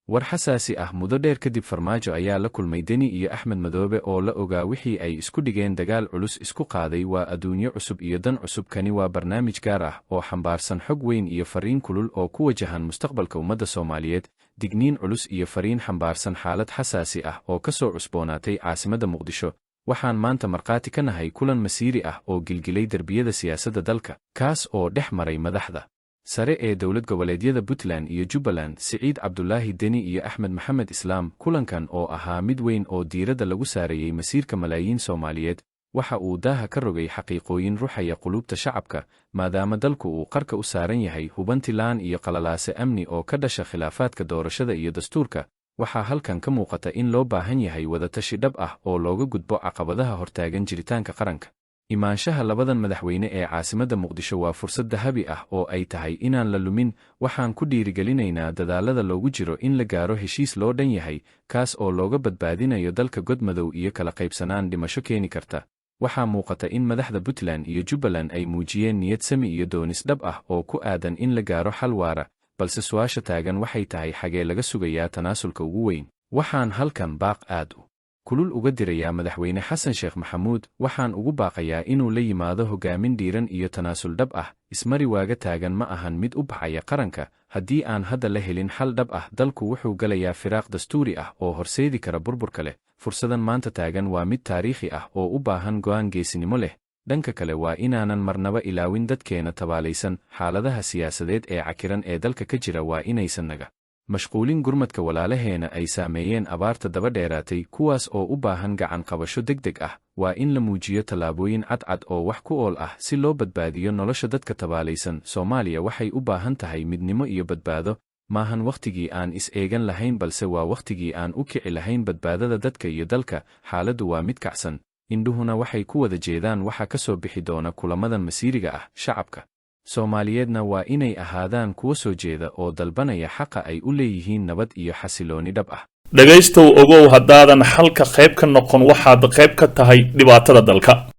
war xasaasi ah muddo dheer kadib farmaajo ayaa la kulmay Deni iyo Axmed Madoobe oo la ogaa wixii ay isku dhigeen dagaal culus isku qaaday waa adduunyo cusub iyo dan cusub. Kani waa barnaamij gaar ah oo xambaarsan xog weyn iyo fariin kulul oo ku wajahan mustaqbalka ummadda Soomaaliyeed, digniin culus iyo fariin xambaarsan xaalad xasaasi ah oo ka soo cusboonaatay caasimadda Muqdisho. Waxaan maanta markhaati ka nahay kulan masiiri ah oo gilgilay derbiyada siyaasadda dalka, kaas oo dhex maray madaxda sare ee dowlad goboleedyada Puntland iyo Jubbaland, Siciid Cabdulaahi Deni iyo Axmed Maxamed Islaam. Kulankan oo ahaa mid weyn oo diiradda lagu saarayay masiirka malaayiin Soomaaliyeed, waxa uu daaha ka rogay xaqiiqooyin ruxaya qulubta shacabka, maadaama dalku uu qarka u saaran yahay hubanti la'aan iyo qalalaase amni oo ka dhasha khilaafaadka doorashada iyo dastuurka. Waxaa halkan ka muuqata in loo baahan yahay wadatashi dhab ah oo looga gudbo caqabadaha hortaagan jiritaanka qaranka. Imaanshaha labadan madaxweyne ee caasimadda Muqdisho waa fursad dahabi ah oo ay tahay inaan la lumin. Waxaan ku dhiirigelinaynaa dadaallada loogu jiro in la gaaro heshiis loo dhan yahay, kaas oo looga badbaadinayo dalka godmadow iyo kala qaybsanaan dhimasho keeni karta. Waxaa muuqata in madaxda Puntland iyo Jubbaland ay muujiyeen niyad sami iyo doonis dhab ah oo ku aadan in la gaaro xal waara, balse su'aasha taagan waxay tahay xagee laga sugayaa tanaasulka ugu weyn. Waxaan halkan baaq aad u kulul uga dirayaa madaxweyne Xasan Sheekh Maxamuud. Waxaan ugu baaqayaa inuu la yimaado hogaamin dhiiran iyo tanaasul dhab ah. Ismari waaga taagan ma ahan mid u baxaya qaranka. Haddii aan hadda la helin xal dhab ah, dalku wuxuu galayaa firaaq dastuuri ah oo horseedi kara burburka leh. Fursadan maanta taagan waa mid taariikhi ah oo u baahan go'aan geesinimo leh. Dhanka kale waa inaanan marnaba ilaawin dadkeena tabaalaysan. Xaaladaha siyaasadeed ee cakiran ee dalka ka jira waa inaysan naga mashquulin gurmadka walaalaheena ay saameeyeen abaarta daba dheeraatay, kuwaas oo u baahan gacan qabasho degdeg ah. Waa in la muujiyo tallaabooyin cadcad oo wax ku ool ah si loo badbaadiyo nolosha dadka tabaalaysan. Soomaaliya waxay u baahan tahay midnimo iyo badbaado. Maahan wakhtigii aan is eegan lahayn, balse waa wakhtigii aan u kici lahayn badbaadada dadka iyo dalka. Xaaladdu waa mid kacsan, indhuhuna waxay ku wada jeedaan waxa ka soo bixi doona kulamadan masiiriga ah. Shacabka Soomaaliyeedna waa inay ahaadaan kuwa soo jeeda oo dalbanaya xaqa ay u leeyihiin nabad iyo xasilooni dhab ah. dhegaystow ogow haddaadan xalka qayb ka noqon waxaad qayb ka tahay dhibaatada dalka.